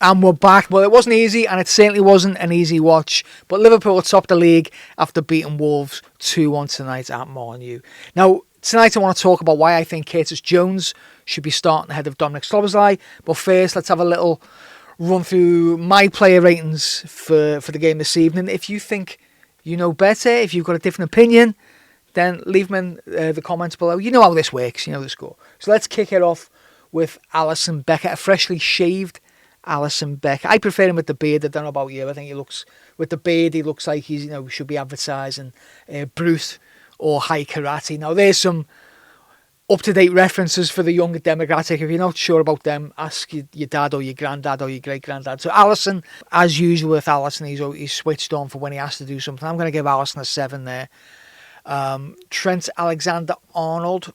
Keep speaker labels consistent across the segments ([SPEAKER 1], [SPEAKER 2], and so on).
[SPEAKER 1] And we're back. Well, it wasn't easy, and it certainly wasn't an easy watch. But Liverpool topped the league after beating Wolves 2-1 tonight at Molineux. Now, tonight I want to talk about why I think Curtis Jones should be starting ahead of Dominik Szoboszlai. But first, let's have a little run through my player ratings for the game this evening. If you think you know better, if you've got a different opinion, then leave them in the comments below. You know how this works. You know the score. So let's kick it off with Alisson Becker, a freshly shaved Alisson Becker. I prefer him with the beard. I don't know about you. I think he looks, with the beard, he looks like he's, should be advertising Bruce or High Karate. Now, there's some up-to-date references for the younger demographic. If you're not sure about them, ask your dad or your granddad or your great-granddad. So Alisson, as usual with Alisson, he's switched on for when he has to do something. I'm going to give Alisson a 7 there. Trent Alexander-Arnold,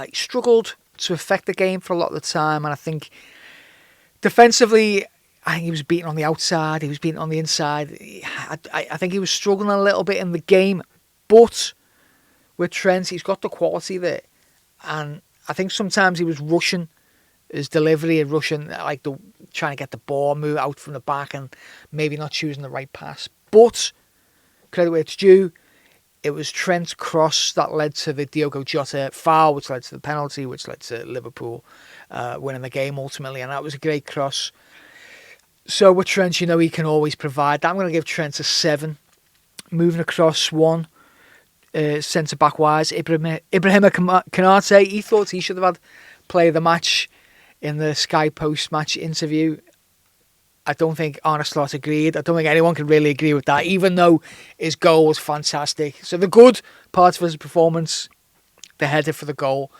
[SPEAKER 1] he struggled to affect the game for a lot of the time, and I think defensively, I think he was beaten on the outside, he was beaten on the inside. I think he was struggling a little bit in the game, but with Trent, he's got the quality there, and I think sometimes he was rushing his delivery and rushing, trying to get the ball move out from the back and maybe not choosing the right pass. But credit where it's due, it was Trent's cross that led to the Diogo Jota foul, which led to the penalty, which led to Liverpool winning the game ultimately, and that was a great cross. So with Trent, he can always provide that. I'm going to give Trent a 7. Moving across one, centre-back wise, Ibrahima Konate, he thought he should have had player of the match in the Sky post-match interview. I don't think Arne Slot agreed. I don't think anyone can really agree with that, even though his goal was fantastic. So the good parts of his performance, the header for the goal.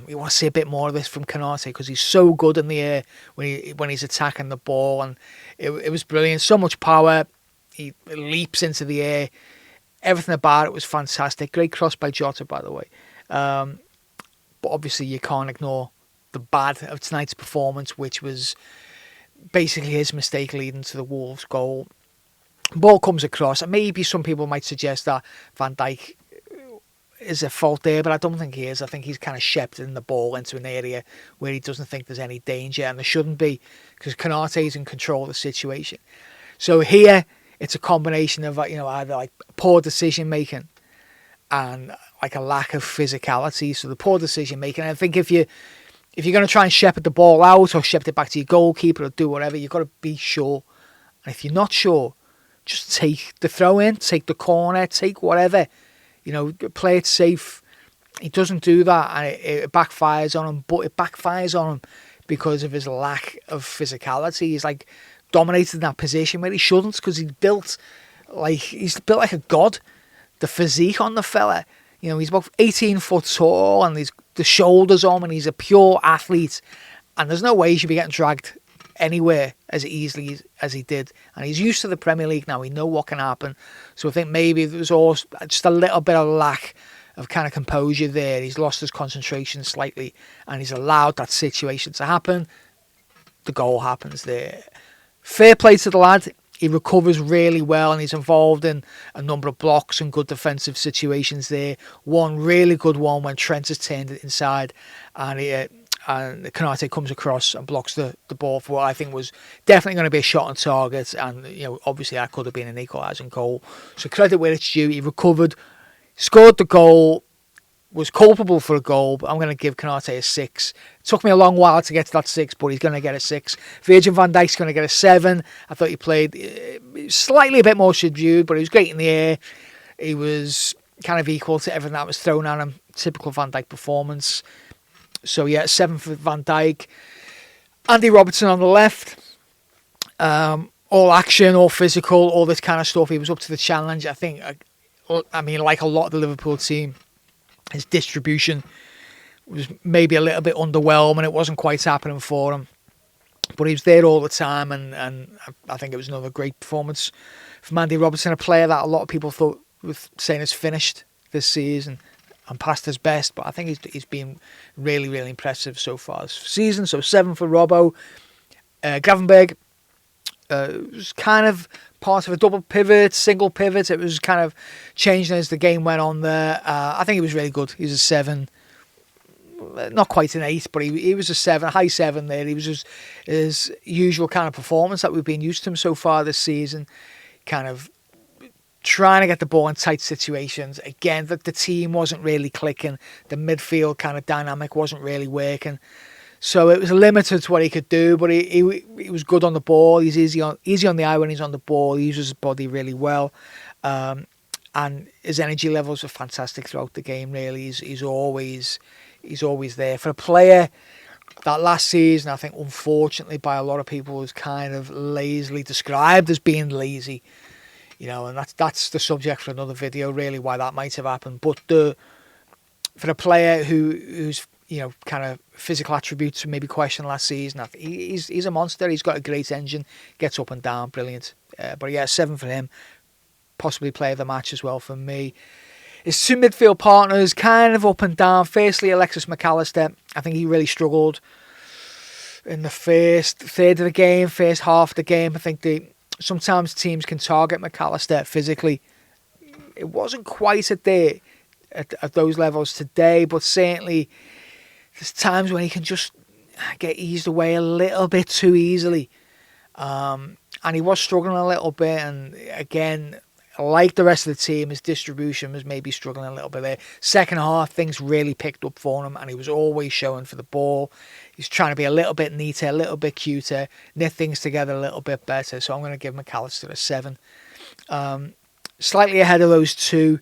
[SPEAKER 1] You want to see a bit more of this from Konate because he's so good in the air when he's attacking the ball, and it was brilliant. So much power. He leaps into the air. Everything about it was fantastic. Great cross by Jota, by the way. But obviously you can't ignore the bad of tonight's performance, which was basically his mistake leading to the Wolves goal. Ball comes across, and maybe some people might suggest that Van Dijk is at fault there, but I don't think he is. I think he's kind of shepherding the ball into an area where he doesn't think there's any danger, and there shouldn't be, because Konate is in control of the situation. So here, it's a combination of either poor decision making and a lack of physicality. So the poor decision making, I think if you're going to try and shepherd the ball out or shepherd it back to your goalkeeper or do whatever, you've got to be sure. And if you're not sure, just take the throw in, take the corner, take whatever. Play it safe. He doesn't do that, and it backfires on him. But it backfires on him because of his lack of physicality. He's dominated in that position where he shouldn't, because he's built like a god. The physique on the fella. He's about 18 foot tall, and the shoulders on him, and he's a pure athlete. And there's no way he should be getting dragged anywhere as easily as he did. And he's used to the Premier League now. He knows what can happen. So I think maybe there was also just a little bit of lack of kind of composure there. He's lost his concentration slightly, and he's allowed that situation to happen. The goal happens there. Fair play to the lad. He recovers really well, and he's involved in a number of blocks and good defensive situations there. One really good one when Trent has turned it inside, and Konate comes across and blocks the ball for what I think was definitely going to be a shot on target, and obviously that could have been an equalising goal. So credit where it's due. He recovered, scored the goal, was culpable for a goal, but I'm going to give Konate a 6. It took me a long while to get to that 6, but he's going to get a 6. Virgil van Dijk's going to get a 7. I thought he played slightly a bit more subdued, but he was great in the air. He was kind of equal to everything that was thrown at him. Typical Van Dijk performance. So yeah, 7 for Van Dijk. Andy Robertson on the left. All action, all physical, all this kind of stuff. He was up to the challenge. I mean, like a lot of the Liverpool team, his distribution was maybe a little bit underwhelming. It wasn't quite happening for him. But he was there all the time, and I think it was another great performance from Andy Robertson, a player that a lot of people thought was saying is finished this season and past his best, but I think he's been really, really impressive so far this season. So 7 for Robbo. Gravenberg was kind of part of a double pivot, single pivot. It was kind of changing as the game went on there. I think he was really good. He's a 7. not quite an 8, but he was a 7, high 7 there. He was his usual kind of performance that we've been used to him so far this season, kind of trying to get the ball in tight situations. Again, the team wasn't really clicking. The midfield kind of dynamic wasn't really working. So it was limited to what he could do, but he was good on the ball. He's easy on the eye when he's on the ball. He uses his body really well. And his energy levels were fantastic throughout the game, really. He's always there. For a player that last season, I think, unfortunately, by a lot of people, was kind of lazily described as being lazy. And that's the subject for another video, really, why that might have happened. But for a player who's kind of physical attributes maybe questioned last season, he's a monster. He's got a great engine, gets up and down, brilliant. But yeah, 7 for him. Possibly player of the match as well for me. His 2 midfield partners, kind of up and down. Firstly, Alexis McAllister. I think he really struggled in the first third of the game, first half of the game. I think sometimes teams can target McAllister physically. It wasn't quite at those levels today, but certainly there's times when he can just get eased away a little bit too easily. And he was struggling a little bit, and again, like the rest of the team, his distribution was maybe struggling a little bit there. Second half, things really picked up for him, and he was always showing for the ball. He's trying to be a little bit neater, a little bit cuter, knit things together a little bit better. So I'm going to give McAllister a 7. Slightly ahead of those 2,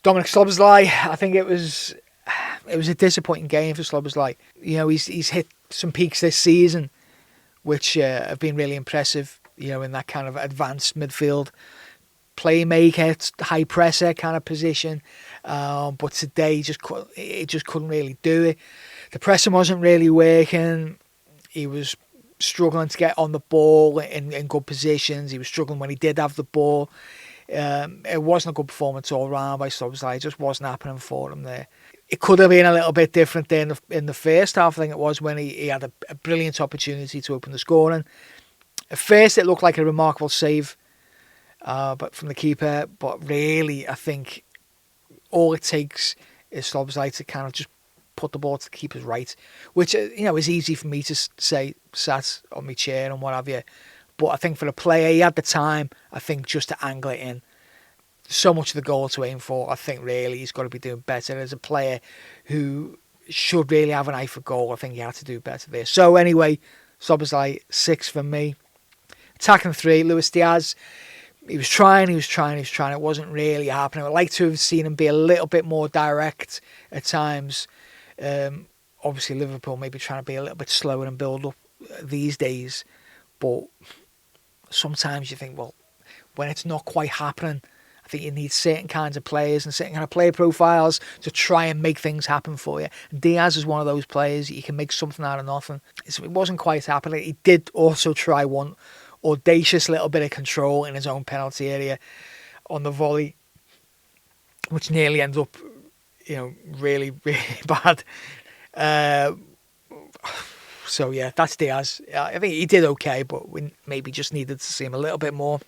[SPEAKER 1] Dominik Szoboszlai. I think it was a disappointing game for Szoboszlai. He's hit some peaks this season, which have been really impressive. In that kind of advanced midfield playmaker, high presser kind of position, but today he just couldn't really do it. The pressing wasn't really working. He was struggling to get on the ball in good positions. He was struggling when he did have the ball. It wasn't a good performance all round by Szoboszlai. It just wasn't happening for him there. It could have been a little bit different there in the first half. I think it was when he had a brilliant opportunity to open the scoring. At first, it looked like a remarkable save, but from the keeper. But really, I think all it takes is Szoboszlai to kind of just put the ball to the keeper's right, which is easy for me to say sat on my chair and what have you. But I think for the player, he had the time, I think, just to angle it in. So much of the goal to aim for. I think really he's got to be doing better as a player who should really have an eye for goal. I think he had to do better there. So anyway, Szoboszlai 6 for me. Attacking 3, Luis Diaz. He was trying. It wasn't really happening. I'd like to have seen him be a little bit more direct at times. Obviously, Liverpool maybe trying to be a little bit slower and build up these days. But sometimes you think, well, when it's not quite happening, I think you need certain kinds of players and certain kind of player profiles to try and make things happen for you. And Diaz is one of those players. You can make something out of nothing. So it wasn't quite happening. He did also try one audacious little bit of control in his own penalty area on the volley, which nearly ends up, really, really bad. So yeah, that's Diaz. I think he did okay, but we maybe just needed to see him a little bit more.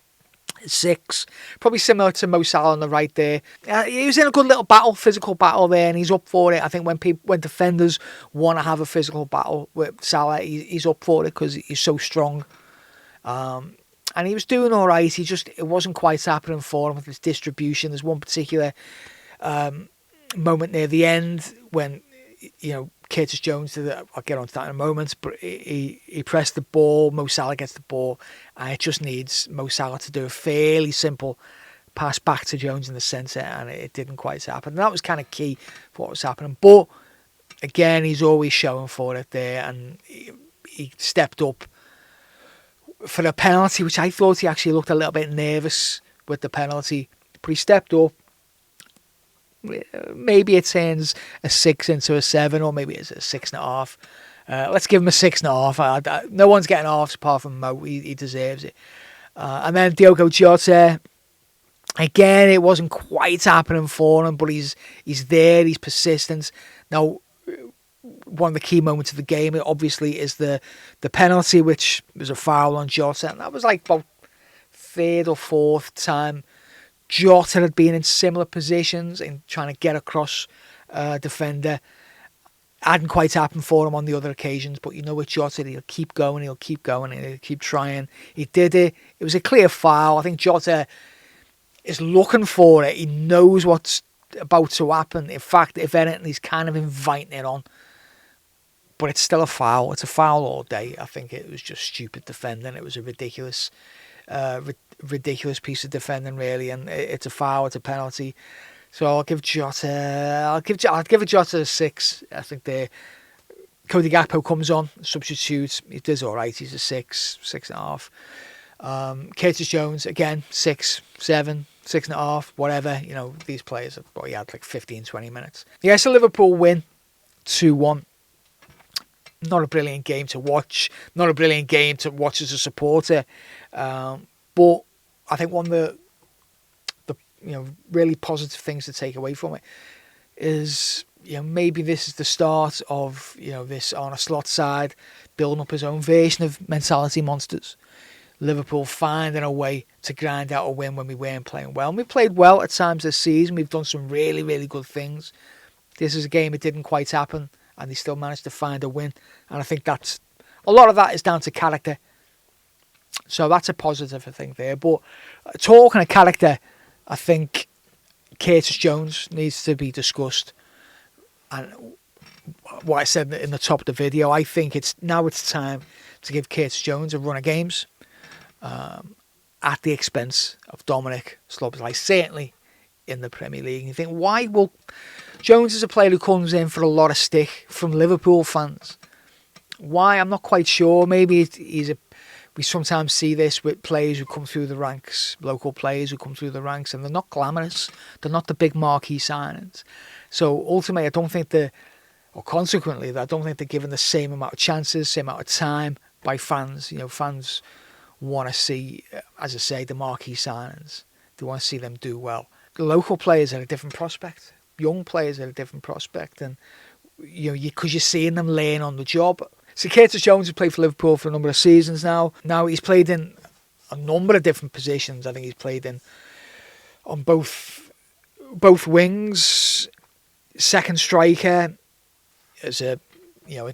[SPEAKER 1] 6, probably similar to Mo Salah on the right there. He was in a good little physical battle there, and he's up for it. I think when defenders want to have a physical battle with Salah, he's up for it because he's so strong. And he was doing all right. It wasn't quite happening for him with his distribution. There's one particular moment near the end when Curtis Jones I'll get on to that in a moment, but he pressed the ball, Mo Salah gets the ball, and it just needs Mo Salah to do a fairly simple pass back to Jones in the centre, and it didn't quite happen. And that was kind of key for what was happening. But again, he's always showing for it there, and he stepped up for the penalty, which I thought he actually looked a little bit nervous with the penalty, but he stepped up. Maybe it turns a 6 into a 7, or maybe it's a 6.5. Let's give him a 6.5. No one's getting halves apart from Mo. He deserves it. And then Diogo Jota. Again, it wasn't quite happening for him, but he's there. He's persistent. Now, one of the key moments of the game, obviously, is the penalty, which was a foul on Jota, and that was like about 3rd or 4th time Jota had been in similar positions in trying to get across defender, Hadn't quite happened for him on the other occasions, but you know with Jota, he'll keep going, and he'll keep trying. He did it. It was a clear foul. I think Jota is looking for it. He knows what's about to happen. In fact, if anything, he's kind of inviting it on. But it's still a foul. It's a foul all day. I think it was just stupid defending. It was a ridiculous piece of defending, really. And it's a foul. It's a penalty. So I'll give Jota. I'll give it Jota a 6. I think Cody Gakpo comes on, substitutes. He does all right. He's a 6, 6.5. Curtis Jones again, 6, 7, 6.5, whatever. You know, these players have probably had like 15, 20 minutes. Yeah, it's a Liverpool win, 2-1. Not a brilliant game to watch. Not a brilliant game to watch as a supporter. But I think one of the really positive things to take away from it is, maybe this is the start of, this Arne Slot side building up his own version of mentality monsters. Liverpool finding a way to grind out a win when we weren't playing well. And we played well at times this season. We've done some really, really good things. This is a game it didn't quite happen, and they still managed to find a win. And I think that's a lot of that is down to character. So that's a positive, I think, there. But talking of character, I think Curtis Jones needs to be discussed. And what I said in the top of the video, I think it's time to give Curtis Jones a run of games at the expense of Dominik Szoboszlai, certainly in the Premier League. And you think, why? Well, Jones is a player who comes in for a lot of stick from Liverpool fans. Why? I'm not quite sure. Maybe we sometimes see this with players who come through the ranks, local players who come through the ranks, and they're not glamorous. They're not the big marquee signings. So ultimately, I don't think consequently, I don't think they're given the same amount of chances, same amount of time by fans. Fans want to see, as I say, the marquee signings. They want to see them do well. The local players are a different prospect. Young players are a different prospect, and because you're seeing them laying on the job. So Curtis Jones has played for Liverpool for a number of seasons now. Now he's played in a number of different positions. I think he's played on both wings, second striker, as a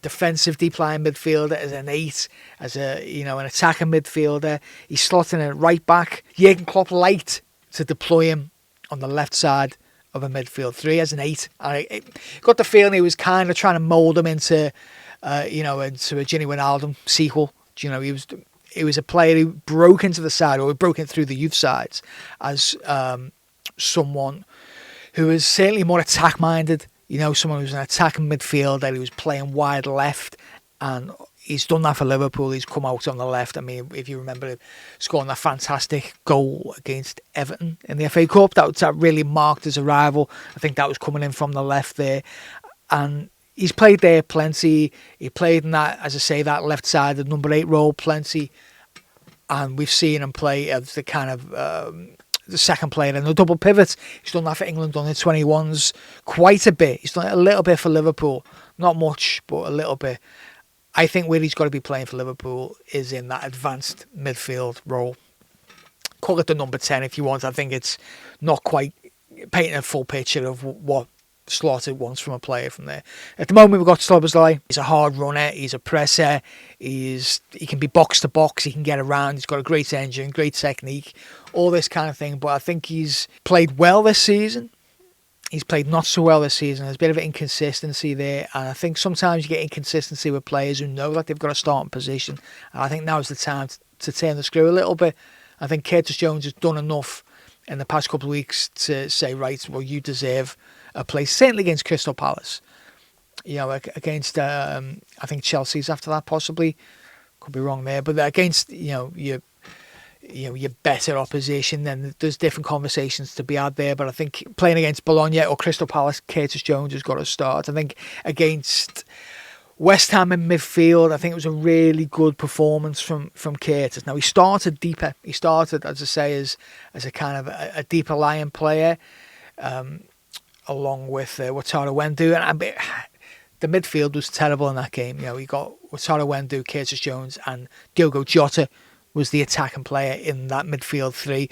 [SPEAKER 1] defensive deep line midfielder, as an 8, as an attacking midfielder. He's slotting in right back. Jurgen Klopp liked to deploy him on the left side of a midfield 3 as an 8. I got the feeling he was kind of trying to mould him into a Gini Wijnaldum sequel. He was a player who broke into the side, or broke in through the youth sides, as someone who is certainly more attack-minded. Someone who's an attacking midfielder, who was playing wide left, and he's done that for Liverpool. He's come out on the left. I mean, if you remember scoring that fantastic goal against Everton in the FA Cup, that really marked his arrival. I think that was coming in from the left there. And he's played there plenty. He played in that, as I say, that left side, the number 8 role plenty. And we've seen him play as the kind of the second player in the double pivot. He's done that for England under 21s quite a bit. He's done it a little bit for Liverpool. Not much, but a little bit. I think where he's got to be playing for Liverpool is in that advanced midfield role. Call it the number 10 if you want. I think it's not quite painting a full picture of what Slaughter wants from a player from there. At the moment, we've got Szoboszlai. He's a hard runner. He's a presser. He can be box to box. He can get around. He's got a great engine, great technique, all this kind of thing. But I think he's played well this season. He's played not so well this season. There's a bit of inconsistency there. And I think sometimes you get inconsistency with players who know that they've got a starting position. And I think now's the time to turn the screw a little bit. I think Curtis Jones has done enough in the past couple of weeks to say, right, well, you deserve a place, certainly against Crystal Palace. Against, I think Chelsea's after that, possibly. Could be wrong there. But against, your better opposition, then there's different conversations to be had there. But I think playing against Bologna or Crystal Palace, Curtis Jones has got to start. I think against West Ham in midfield, I think it was a really good performance from Curtis. Now, he started deeper. He started, as I say, as a kind of a deeper lying player, along with Wataru Wendu. And the midfield was terrible in that game. We got Wataru Wendu, Curtis Jones, and Diogo Jota was the attacking player in that midfield 3.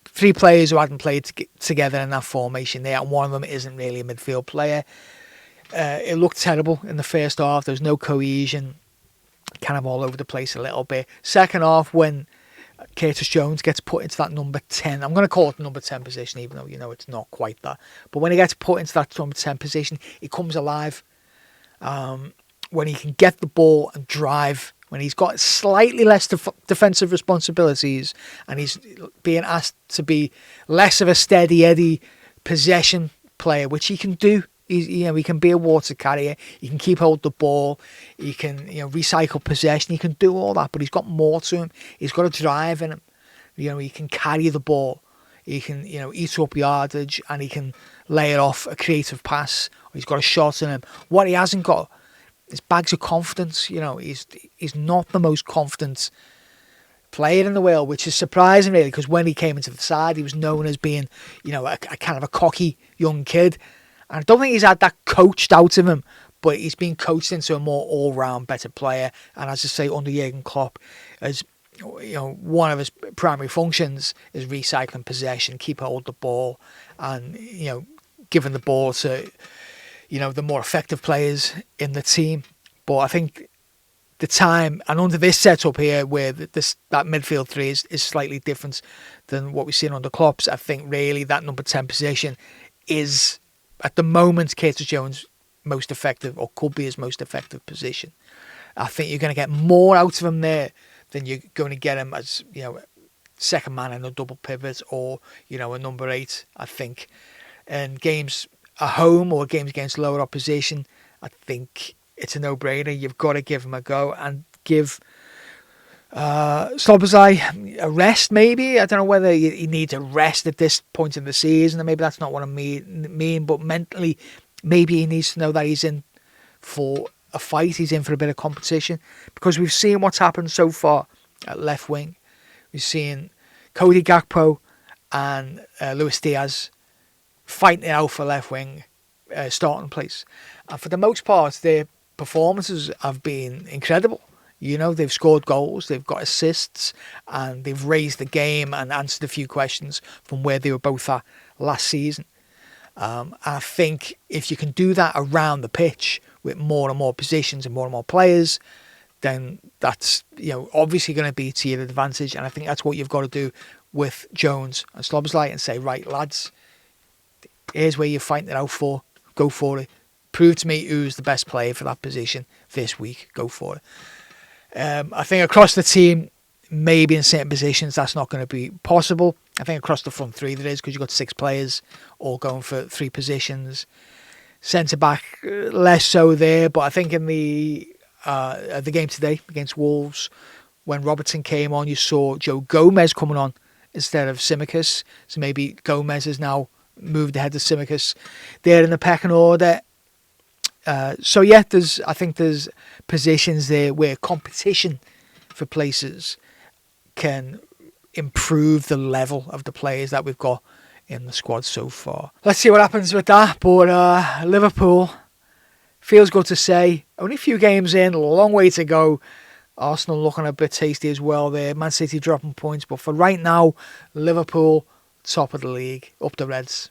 [SPEAKER 1] 3 players who hadn't played together in that formation there, and one of them isn't really a midfield player. It looked terrible in the first half. There was no cohesion, kind of all over the place a little bit. Second half, when Curtis Jones gets put into that number 10, I'm going to call it the number 10 position, even though it's not quite that. But when he gets put into that number 10 position, he comes alive. When he can get the ball and drive, when he's got slightly less defensive responsibilities, and he's being asked to be less of a steady Eddie possession player, which he can do. He can be a water carrier. He can keep hold of the ball. He can recycle possession. He can do all that, but he's got more to him. He's got a drive in him. He can carry the ball. He can eat up yardage, and he can lay it off a creative pass. He's got a shot in him. What he hasn't got is bags of confidence. He's not the most confident player in the world, which is surprising really, because when he came into the side, he was known as being a kind of a cocky young kid. And I don't think he's had that coached out of him, but he's been coached into a more all-round better player. And as I say, under Jurgen Klopp, as one of his primary functions is recycling possession, keep hold of the ball, and giving the ball to the more effective players in the team. But I think the time, and under this setup here, where that midfield three is slightly different than what we've seen under Klopp's, I think really that number 10 position is, at the moment, Curtis Jones' most effective, or could be his most effective position. I think you're going to get more out of him there than you're going to get him as second man in a double pivot, or a number 8. I think in games at home or games against lower opposition, I think it's a no-brainer. You've got to give him a go and give Szoboszlai a rest, maybe. I don't know whether he needs a rest at this point in the season, and maybe that's not what I mean, but mentally, maybe he needs to know that he's in for a fight, he's in for a bit of competition, because we've seen what's happened so far at left wing. We've seen Cody Gakpo and Luis Diaz fighting it out for left wing starting place, and for the most part, their performances have been incredible. They've scored goals, they've got assists, and they've raised the game and answered a few questions from where they were both at last season. And I think if you can do that around the pitch with more and more positions and more players, then that's obviously going to be to your advantage. And I think that's what you've got to do with Jones and Szoboszlai, and say, right, lads, here's where you're fighting it out for. Go for it. Prove to me who's the best player for that position this week. Go for it. I think across the team, maybe in certain positions, that's not going to be possible. I think across the front three there is, because you've got 6 players all going for 3 positions. Centre-back, less so there. But I think in the game today against Wolves, when Robertson came on, you saw Joe Gomez coming on instead of Tsimikas. So maybe Gomez has now moved ahead of Tsimikas there in the pecking order. So yeah, I think there's positions there where competition for places can improve the level of the players that we've got in the squad so far. Let's see what happens with that. But Liverpool, feels good to say, only a few games in, a long way to go. Arsenal looking a bit tasty as well there. Man City dropping points, but for right now, Liverpool top of the league. Up the Reds.